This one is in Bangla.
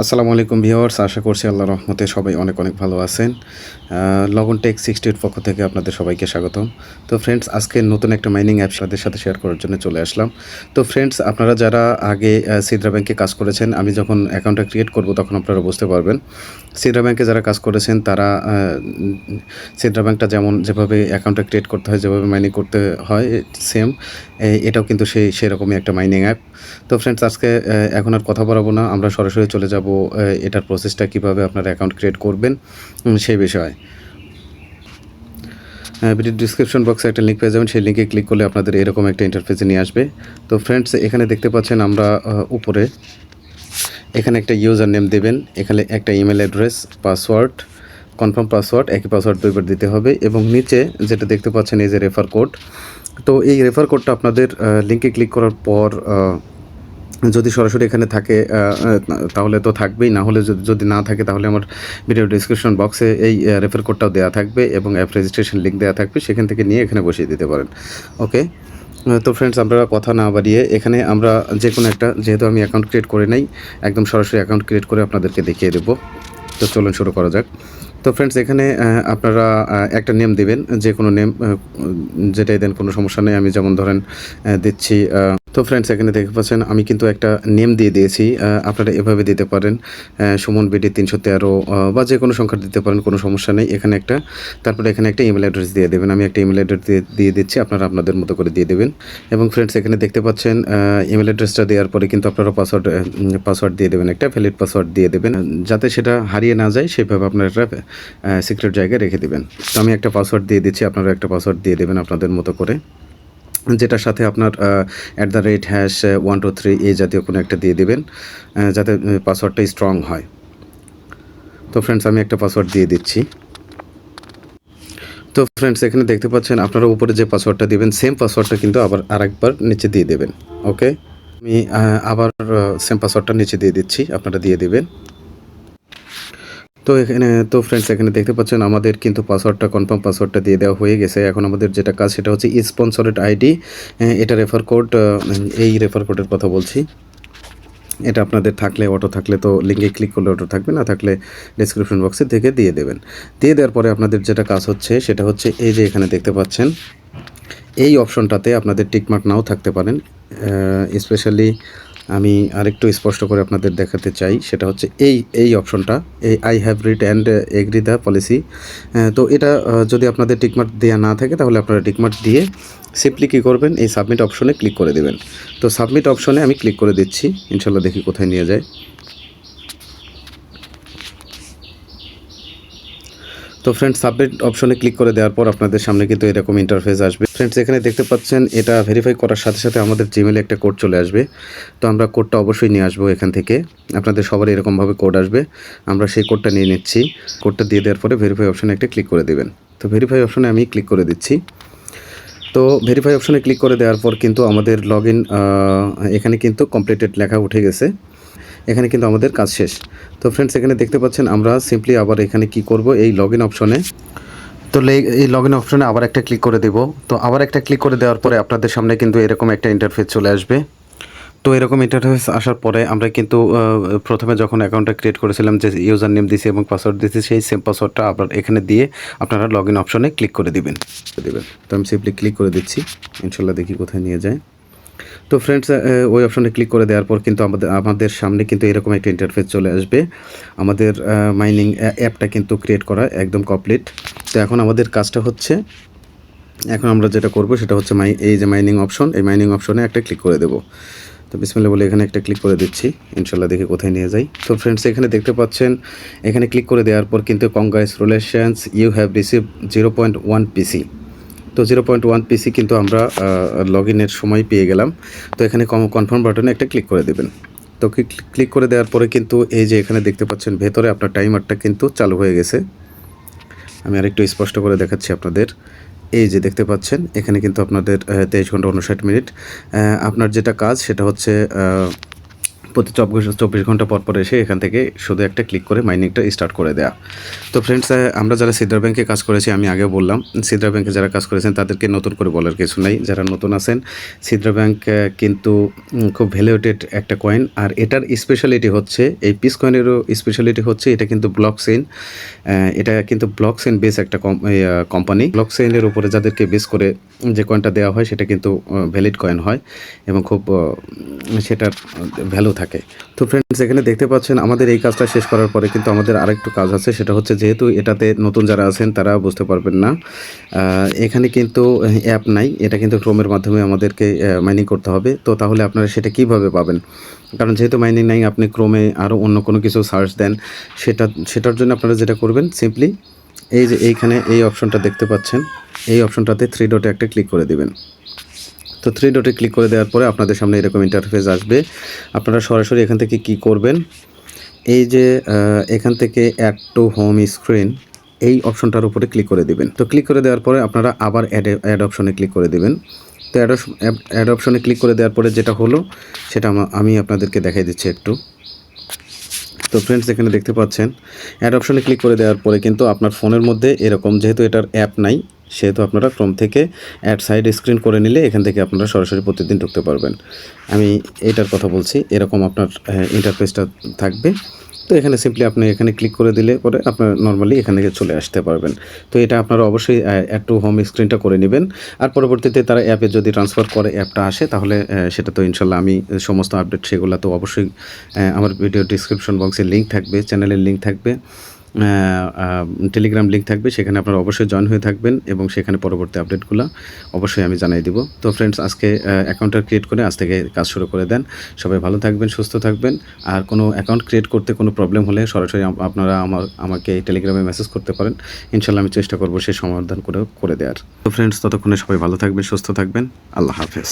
আসসালামু আলাইকুম ভিউয়ার্স, আশা করছি আল্লাহর রহমতে সবাই অনেক অনেক ভালো আছেন। লগন টেক 60 পক্ষ থেকে আপনাদের সবাইকে স্বাগতম। তো ফ্রেন্ডস, আজকে নতুন একটা মাইনিং অ্যাপ আপনাদের সাথে শেয়ার করার জন্য চলে আসলাম। তো ফ্রেন্ডস, আপনারা যারা আগে সিদ্রা ব্যাংকে কাজ করেছেন, আমি যখন অ্যাকাউন্টটা ক্রিয়েট করব তখন আপনারা বুঝতে পারবেন। সিদ্রা ব্যাংকে যারা কাজ করেছেন তারা সিদ্রা ব্যাংকটা যেভাবে অ্যাকাউন্টটা ক্রিয়েট করতে হয়, যেভাবে মাইনিং করতে হয়, সেম এটাও কিন্তু সেরকমই একটা মাইনিং অ্যাপ। তো ফ্রেন্ডস, আজকে এখন আর কথা বাড়াবো না, আমরা সরাসরি চলে যাব এটার প্রসেসটা কীভাবে আপনার অ্যাকাউন্ট ক্রিয়েট করবেন সেই বিষয়ে। ভিডিও ডিসক্রিপশন বক্সে একটা লিঙ্ক পেয়ে যাবেন, সেই লিঙ্কে ক্লিক করলে আপনাদের এরকম একটা ইন্টারফেসে নিয়ে আসবে। তো ফ্রেন্ডস, এখানে দেখতে পাচ্ছেন আমরা উপরে এখানে একটা ইউজার নেম দেবেন, এখানে একটা email address, password, confirm password, একই পাসওয়ার্ড দুইবার দিতে হবে এবং নিচে যেটা দেখতে পাচ্ছেন এই যে রেফার কোড। তো এই রেফার কোডটা আপনাদের লিঙ্কে ক্লিক করার পর যদি সরাসরি এখানে থাকে তাহলে তো থাকবেই, না হলে যদি না থাকে তাহলে আমার ভিডিও ডিসক্রিপশন বক্সে এই রেফার কোডটাও দেওয়া থাকবে এবং অ্যাপ রেজিস্ট্রেশন লিঙ্ক দেওয়া থাকবে, সেখান থেকে নিয়ে এখানে বসিয়ে দিতে পারেন। ওকে, তো ফ্রেন্ডস, আমরা কথা না বাড়িয়ে এখানে আমরা যে কোনো একটা, যেহেতু আমি অ্যাকাউন্ট ক্রিয়েট করে নাই, একদম সরাসরি অ্যাকাউন্ট ক্রিয়েট করে আপনাদেরকে দেখিয়ে দেবো। তো চলুন শুরু করা যাক। তো ফ্রেন্ডস, এখানে আপনারা একটা নেম দেবেন, যে কোনো নেম যেটাই দেন কোনো সমস্যা নেই। আমি যেমন ধরেন দিচ্ছি। তো ফ্রেন্ডস, এখানে দেখতে পাচ্ছেন আমি কিন্তু একটা নেম দিয়ে দিয়েছি, আপনারা এভাবে দিতে পারেন, সুমন বিডি 313 বা যে কোনো সংখ্যা দিতে পারেন, কোনো সমস্যা নেই। এখানে একটা, তারপরে এখানে একটা ইমেল অ্যাড্রেস দিয়ে দেবেন। আমি একটা ইমেল অ্যাড্রেস দিয়ে দিচ্ছি, আপনারা আপনাদের মতো করে দিয়ে দেবেন। এবং ফ্রেন্ডস, এখানে দেখতে পাচ্ছেন ইমেল অ্যাড্রেসটা দেওয়ার পরে কিন্তু আপনারা পাসওয়ার্ড দিয়ে দেবেন, একটা ভ্যালিড পাসওয়ার্ড দিয়ে দেবেন, যাতে সেটা হারিয়ে না যায় সেভাবে আপনারা একটা সিক্রেট জায়গায় রেখে দেবেন। তো আমি একটা পাসওয়ার্ড দিয়ে দিচ্ছি, আপনারা একটা পাসওয়ার্ড দিয়ে দেবেন আপনাদের মতো করে, যেটার সাথে আপনার @#123 এই জাতীয় কোনো একটা দিয়ে দেবেন, যাতে পাসওয়ার্ডটা স্ট্রং হয়। তো ফ্রেন্ডস, আমি একটা পাসওয়ার্ড দিয়ে দিচ্ছি। তো ফ্রেন্ডস, এখানে দেখতে পাচ্ছেন আপনারা উপরে যে পাসওয়ার্ডটা দিবেন, সেম পাসওয়ার্ডটা কিন্তু আবার আরেকবার নিচে দিয়ে দেবেন। ওকে, আমি আবার সেম পাসওয়ার্ডটা নিচে দিয়ে দিচ্ছি, আপনারা দিয়ে দেবেন। তো ফ্রেন্ডস, এখানে দেখতে পাচ্ছেন আমাদের কিন্তু পাসওয়ার্ডটা, কনফার্ম পাসওয়ার্ডটা দিয়ে দেওয়া হয়ে গেছে। এখন আমাদের যেটা কাজ সেটা হচ্ছে স্পন্সরেড আইডি, এটা রেফার কোড, এই রেফার কোডের কথা বলছি। এটা আপনাদের থাকলে, অটো থাকলে তো লিঙ্কে ক্লিক করলে অটো থাকবে, না থাকলে ডিসক্রিপশন বক্সে থেকে দিয়ে দেবেন। দিয়ে দেওয়ার পরে আপনাদের যেটা কাজ হচ্ছে সেটা হচ্ছে এই যে এখানে দেখতে পাচ্ছেন এই অপশনটাতে আপনাদের টিকমার্ক নাও থাকতে পারেন। স্পেশালি আমি আরেকটু স্পষ্ট করে আপনাদের দেখাতে চাই, সেটা হচ্ছে এই অপশনটা, এই I have read and agree the policy. তো এটা যদি আপনাদের টিকমার্ক দেওয়া না থাকে তাহলে আপনারা টিকমার্ক দিয়ে সিম্পলি কী করবেন, এই সাবমিট অপশনে ক্লিক করে দেবেন। তো সাবমিট অপশনে আমি ক্লিক করে দিচ্ছি, ইনশাল্লাহ দেখি কোথায় নিয়ে যায়। তো ফ্রেন্ডস, সাবমিট অপশনে ক্লিক করে দেওয়ার পর আপনাদের সামনে কিন্তু এরকম ইন্টারফেস আসবে। ফ্রেন্ডস, এখানে দেখতে পাচ্ছেন এটা ভেরিফাই করার সাথে সাথে আমাদের জিমেলে একটা কোড চলে আসবে। তো আমরা কোডটা অবশ্যই নিয়ে আসবো এখান থেকে, আপনাদের সবারই এরকমভাবে কোড আসবে। আমরা সেই কোডটা নিয়ে নিচ্ছি। কোডটা দিয়ে দেওয়ার পরে ভেরিফাই অপশনে একটা ক্লিক করে দেবেন। তো ভেরিফাই অপশনে আমি ক্লিক করে দিচ্ছি। তো ভেরিফাই অপশনে ক্লিক করে দেওয়ার পর কিন্তু আমাদের লগ ইন, এখানে কিন্তু কমপ্লিটেড লেখা উঠে গেছে, এখানে কিন্তু আমাদের কাজ শেষ। তো ফ্রেন্ডস, এখানে দেখতে পাচ্ছেন আমরা সিম্পলি আবার এখানে কি করব, এই লগ ইন অপশনে, তো এই লগ ইন অপশনে আবার একটা ক্লিক করে দেব। তো আবার একটা ক্লিক করে দেওয়ার পরে আপনাদের সামনে কিন্তু এরকম একটা ইন্টারফেস চলে আসবে। তো এরকম ইন্টারফেস আসার পরে আমরা কিন্তু প্রথমে যখন অ্যাকাউন্টটা ক্রিয়েট করেছিলাম, যে ইউজার নেম দিয়েছি এবং পাসওয়ার্ড দিয়েছি, সেই সেম পাসওয়ার্ডটা আবার এখানে দিয়ে আপনারা লগ ইন অপশনে ক্লিক করে দিবেন। তো আমি সিম্পলি ক্লিক করে দিচ্ছি, ইনশাল্লাহ দেখি কোথায় নিয়ে যায়। তো ফ্রেন্ডস, ওই অপশনে ক্লিক করে দেওয়ার পর কিন্তু আমাদের সামনে কিন্তু এরকম একটা ইন্টারফেস চলে আসবে। আমাদের মাইনিং অ্যাপটা কিন্তু ক্রিয়েট করা একদম কমপ্লিট। তো এখন আমাদের কাজটা হচ্ছে, এখন আমরা যেটা করব সেটা হচ্ছে এই যে মাইনিং অপশন, এই মাইনিং অপশনে একটা ক্লিক করে দেব। তো বিসমিল্লাহ বলে এখানে একটা ক্লিক করে দিচ্ছি, ইনশাল্লাহ দেখি কোথায় নিয়ে যাই। তো ফ্রেন্ডস, এখানে দেখতে পাচ্ছেন এখানে ক্লিক করে দেওয়ার পর কিন্তু কংগ্রাচুলেশনস, ইউ হ্যাভ রিসিভ 0.1 পিসি। তো 0.1 পিসি কিন্তু আমরা লগ ইনের সময় পেয়ে গেলাম। তো এখানে কনফার্ম বাটনে একটা ক্লিক করে দেবেন। তো ক্লিক করে দেওয়ার পরে কিন্তু এই যে এখানে দেখতে পাচ্ছেন ভেতরে আপনার টাইমারটা কিন্তু চালু হয়ে গেছে। আমি আরেকটু স্পষ্ট করে দেখাচ্ছি আপনাদের, এই যে দেখতে পাচ্ছেন এখানে কিন্তু আপনাদের 23 ঘন্টা 59 মিনিট। আপনার যেটা কাজ সেটা হচ্ছে প্রতি 24 ঘন্টা পর পর এসে এখান থেকে শুধু একটা ক্লিক করে মাইনিংটা স্টার্ট করে দেয়া। তো ফ্রেন্ডস, আমরা যারা সিদ্রা ব্যাংকে কাজ করেছি, আমি আগেও বললাম, সিদ্রা ব্যাংকে যারা কাজ করেছেন তাদেরকে নতুন করে বলার কিছু নাই। যারা নতুন আছেন, সিদ্রা ব্যাংক কিন্তু খুব ভ্যালুয়েটেড একটা কয়েন। আর এটার স্পেশালিটি হচ্ছে, এই পিস কয়েনেরও স্পেশালিটি হচ্ছে এটা কিন্তু ব্লক চেইন। এটা কিন্তু ব্লক চেইন বেস একটা কোম্পানি। ব্লক চেইনের উপরে যাদেরকে বেস করে যে কয়েনটা দেওয়া হয় সেটা কিন্তু ভ্যালিড কয়েন হয় এবং খুব সেটার ভ্যালু থাকে। তো ফ্রেন্ডস, এখানে দেখতে পাচ্ছেন আমাদের এই কাজটা শেষ করার পরে কিন্তু আমাদের আরেকটু কাজ আছে। সেটা হচ্ছে, যেহেতু এটাতে নতুন যারা আছেন তারা বুঝতে পারবেন না, এখানে কিন্তু অ্যাপ নাই, এটা কিন্তু ক্রোমের মাধ্যমে আমাদেরকে মাইনিং করতে হবে। তো তাহলে আপনারা সেটা কিভাবে পাবেন? কারণ যেহেতু মাইনিং নাই, আপনি ক্রোমে আরও অন্য কোনো কিছু সার্চ দেন, সেটার জন্য আপনারা যেটা করবেন, সিম্পলি এই যে এইখানে এই অপশনটা দেখতে পাচ্ছেন, এই অপশনটাতে 3 ডটে একটা ক্লিক করে দিবেন। তো 3 ডটে ক্লিক করে দেওয়ার পরে আপনাদের সামনে এরকম ইন্টারফেস আসবে। আপনারা সরাসরি এখান থেকে কি করবেন, এই যে এখান থেকে অ্যাড টু হোম স্ক্রিন, এই অপশনটার উপরে ক্লিক করে দিবেন। তো ক্লিক করে দেওয়ার পরে আপনারা আবার অ্যাড অপশনে ক্লিক করে দিবেন। তো অ্যাড অপশনে ক্লিক করে দেওয়ার পরে যেটা হলো সেটা আমি আপনাদেরকে দেখাই দিচ্ছি একটু। তো ফ্রেন্ডস, এখানে দেখতে পাচ্ছেন অ্যাড অপশনে ক্লিক করে দেওয়ার পরে কিন্তু আপনার ফোনের মধ্যে এরকম, যেহেতু এটার অ্যাপ নাই, সেহেতু আপনারা ক্রোম থেকে অ্যাড সাইড স্ক্রিন করে নিলে এখান থেকে আপনারা সরাসরি প্রতিদিন ঢুকতে পারবেন। আমি এটার কথা বলছি, এরকম আপনার ইন্টারফেসটা থাকবে। তো এখানে সিম্পলি আপনি এখানে ক্লিক করে দিলে পরে আপনার নর্মালি এখানে চলে আসতে পারবেন। তো এটা আপনারা অবশ্যই অ্যাড টু হোম স্ক্রিনটা করে নেবেন। আর পরবর্তীতে তারা অ্যাপে যদি ট্রান্সফার করে অ্যাপটা আসে, তাহলে সেটা তো ইনশাল্লাহ আমি সমস্ত আপডেট সেগুলো তো অবশ্যই আমার ভিডিও ডিসক্রিপশন বক্সে লিঙ্ক থাকবে, চ্যানেলের লিঙ্ক থাকবে, টেলিগ্রাম লিঙ্ক থাকবে, সেখানে আপনারা অবশ্যই জয়েন হয়ে থাকবেন এবং সেখানে পরবর্তী আপডেটগুলো অবশ্যই আমি জানাই দিব। তো ফ্রেন্ডস, আজকে অ্যাকাউন্টটা ক্রিয়েট করে আজ থেকে কাজ শুরু করে দেন। সবাই ভালো থাকবেন, সুস্থ থাকবেন। আর কোনো অ্যাকাউন্ট ক্রিয়েট করতে কোনো প্রবলেম হলে সরাসরি আপনারা আমাকে টেলিগ্রামে মেসেজ করতে পারেন। ইনশাল্লাহ আমি চেষ্টা করবো সেই সমাধান করে দেওয়ার। তো ফ্রেন্ডস, ততক্ষণে সবাই ভালো থাকবেন, সুস্থ থাকবেন। আল্লাহ হাফেজ।